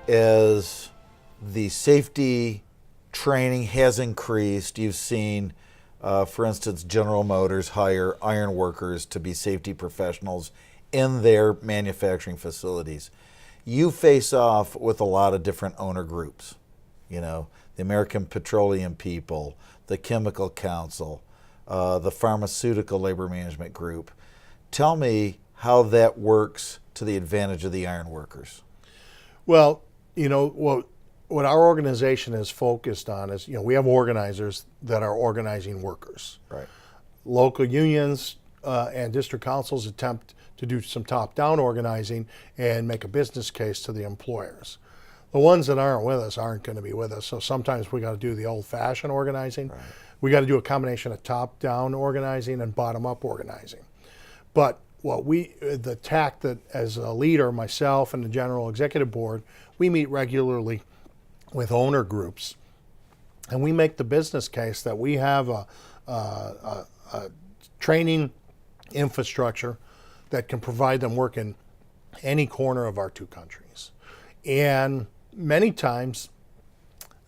as the safety training has increased, you've seen, for instance, General Motors hire iron workers to be safety professionals in their manufacturing facilities. You face off with a lot of different owner groups, the American Petroleum people, the Chemical Council, the Pharmaceutical Labor Management Group. Tell me how that works to the advantage of the iron workers. Well, what our organization is focused on is, we have organizers that are organizing workers. Right. Local unions and district councils attempt to do some top-down organizing and make a business case to the employers. The ones that aren't with us aren't going to be with us, so sometimes we got to do the old-fashioned organizing. Right. We got to do a combination of top-down organizing and bottom-up organizing. But the tack that as a leader, myself and the general executive board, we meet regularly with owner groups, and we make the business case that we have a training infrastructure that can provide them work in any corner of our two countries. And many times,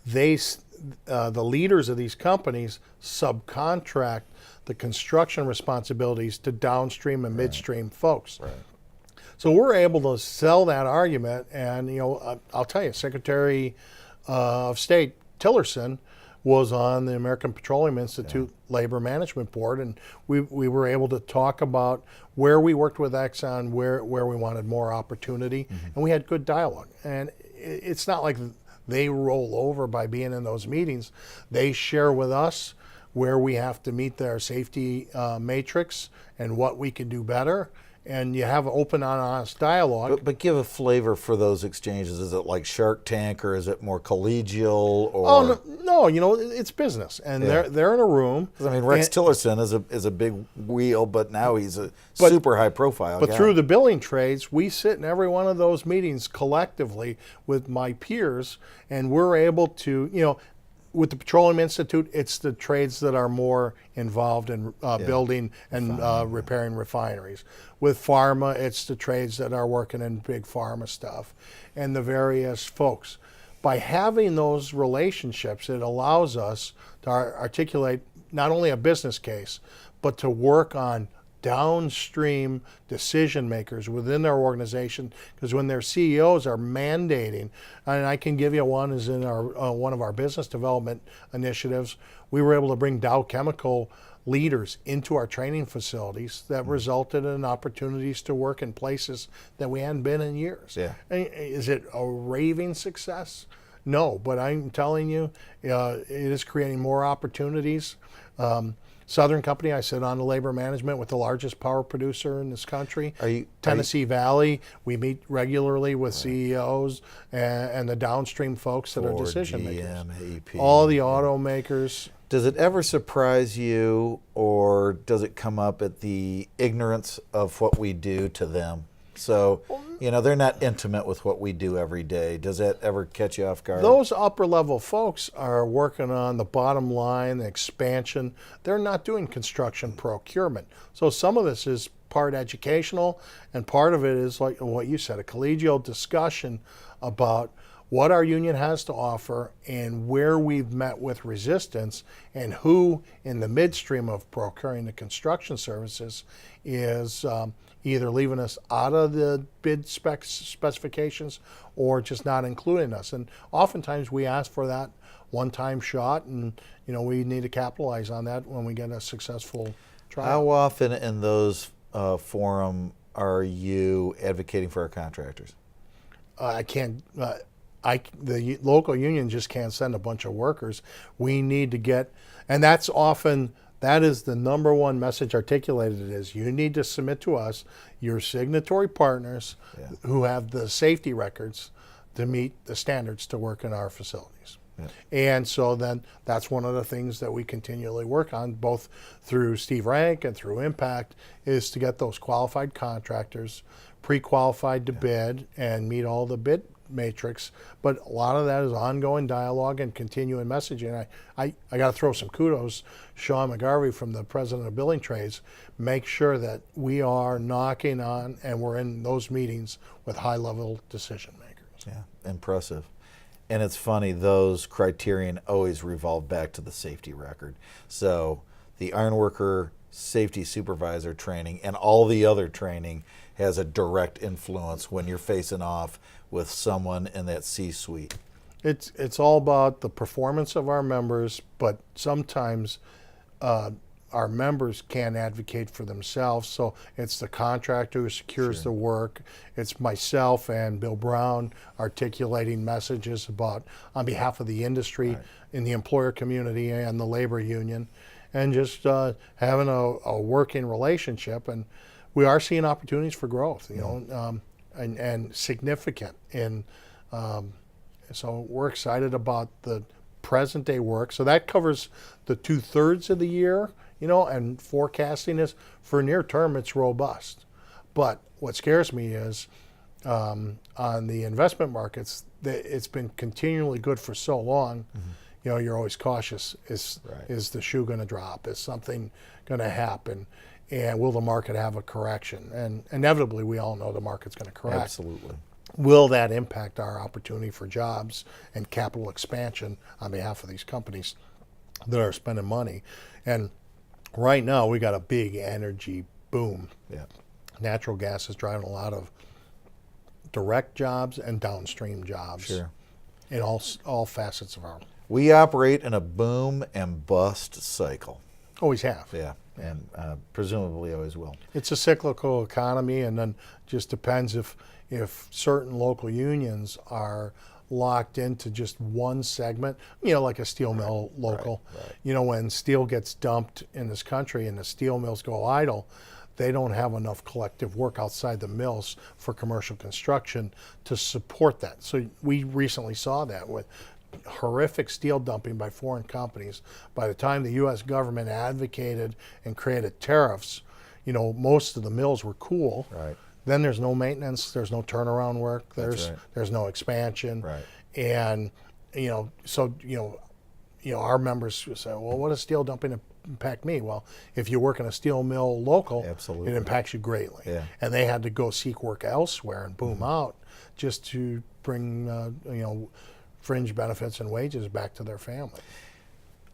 the leaders of these companies subcontract the construction responsibilities to downstream and midstream folks. Right. So we're able to sell that argument, and I'll tell you, Secretary of State Tillerson was on the American Petroleum Institute Labor Management Board, and we were able to talk about where we worked with Exxon, where we wanted more opportunity, and we had good dialogue. And it's not like they roll over by being in those meetings. They share with us where we have to meet their safety matrix and what we can do better. And you have open and honest dialogue. But give a flavor for those exchanges. Is it like Shark Tank, or is it more collegial? Or Oh no, it's business, and they're in a room. I mean, Rex Tillerson is a big wheel, but now he's a super high profile But guy. through the billing trades, we sit in every one of those meetings collectively with my peers, and we're able to, with the Petroleum Institute, it's the trades that are more involved in building and repairing refineries. With pharma, it's the trades that are working in big pharma stuff, and the various folks. By having those relationships, it allows us to articulate not only a business case, but to work on downstream decision makers within their organization, because when their CEOs are mandating, and I can give you one is in our one of our business development initiatives, we were able to bring Dow Chemical leaders into our training facilities that resulted in opportunities to work in places that we hadn't been in years. Yeah. Is it a raving success? No, but I'm telling you, it is creating more opportunities. Southern Company, I sit on the labor management with the largest power producer in this country. Tennessee Valley, we meet regularly with CEOs and the downstream folks that are decision makers. AP. All the automakers. Does it ever surprise you, or does it come up at the ignorance of what we do to them? So, they're not intimate with what we do every day. Does that ever catch you off guard? Those upper level folks are working on the bottom line, the expansion. They're not doing construction procurement. So some of this is part educational, and part of it is like what you said, a collegial discussion about what our union has to offer and where we've met with resistance, and who in the midstream of procuring the construction services is either leaving us out of the bid specifications or just not including us. And oftentimes we ask for that one-time shot, and we need to capitalize on that when we get a successful trial. How often in those forum are you advocating for our contractors? I can't. The local union just can't send a bunch of workers. We need to get, and that is the number one message articulated, is you need to submit to us your signatory partners who have the safety records to meet the standards to work in our facilities. Yeah. And so then that's one of the things that we continually work on, both through Steve Rank and through Impact, is to get those qualified contractors pre-qualified to bid and meet all the bid matrix. But a lot of that is ongoing dialogue and continuing messaging. I got to throw some kudos. Sean McGarvey, from the president of Billing Trades, make sure that we are knocking on and we're in those meetings with high-level decision makers. Yeah, impressive. And it's funny, those criterion always revolve back to the safety record. So the ironworker safety supervisor training and all the other training has a direct influence when you're facing off with someone in that C-suite. It's all about the performance of our members, but sometimes our members can't advocate for themselves. So it's the contractor who secures the work. It's myself and Bill Brown articulating messages about on behalf of the industry, in the employer community and the labor union, and just having a working relationship. And we are seeing opportunities for growth, you know, and significant. And so we're excited about the present day work. So that covers the 2/3 of the year, you know, and forecasting is for near term, it's robust. But what scares me is on the investment markets, it's been continually good for so long. You know, you're always cautious. Is the shoe going to drop? Is something going to happen? And will the market have a correction? And inevitably, we all know the market's going to correct. Absolutely. Will that impact our opportunity for jobs and capital expansion on behalf of these companies that are spending money? And right now, we got a big energy boom. Yeah. Natural gas is driving a lot of direct jobs and downstream jobs Sure. in all facets of our. We operate in a boom and bust cycle. Always have. Yeah, and presumably always will. It's a cyclical economy, and then just depends if certain local unions are locked into just one segment, you know, like a steel mill local. Right. You know, when steel gets dumped in this country and the steel mills go idle, they don't have enough collective work outside the mills for commercial construction to support that. So we recently saw that with horrific steel dumping by foreign companies. By the time the U.S. government advocated and created tariffs, you know, most of the mills were cool. Right. Then there's no maintenance, there's no turnaround work, That's right. there's no expansion. Right. And so our members say, well, what does steel dumping impact me? Well, if you work in a steel mill local, Absolutely. it impacts you greatly. Yeah. And they had to go seek work elsewhere and boom out just to bring fringe benefits and wages back to their family.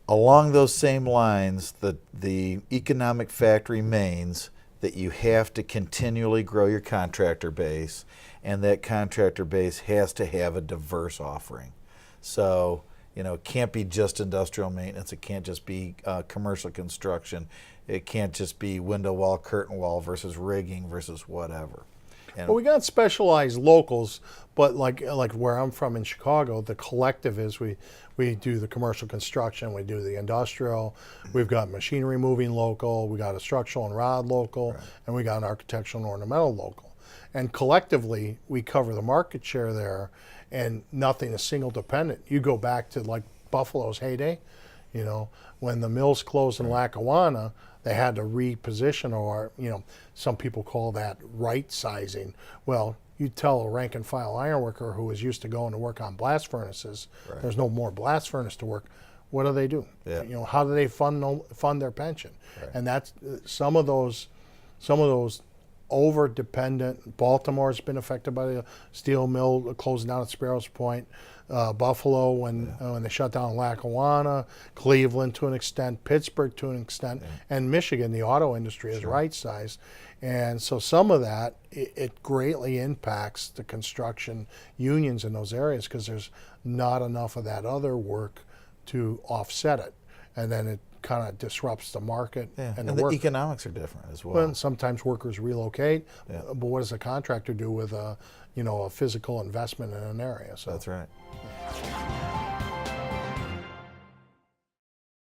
Along those same lines, the economic fact remains that you have to continually grow your contractor base, and that contractor base has to have a diverse offering. So, you know, it can't be just industrial maintenance. It can't just be commercial construction. It can't just be window wall, curtain wall versus rigging versus whatever. And Well, we got specialized locals, but like where I'm from in Chicago, the collective is we do the commercial construction, we do the industrial, we've got machinery moving local, we got a structural and rod local, and we got an architectural and ornamental local. And collectively, we cover the market share there, and nothing is single dependent. You go back to like Buffalo's heyday, you know, when the mills closed in Lackawanna, they had to reposition, or, you know, some people call that right sizing. Well, you tell a rank and file ironworker who is used to going to work on blast furnaces, there's no more blast furnace to work. What do? Yeah. You know, how do they fund their pension? And that's some of those over dependent. Baltimore's been affected by the steel mill closing down at Sparrows Point. Buffalo when they shut down Lackawanna, Cleveland to an extent, Pittsburgh to an extent, and Michigan, the auto industry is right-sized. And so some of that, it greatly impacts the construction unions in those areas because there's not enough of that other work to offset it. And then it kind of disrupts the market and the the work. economics are different as well. Well, sometimes workers relocate, but what does a contractor do with a physical investment in an area? So That's right.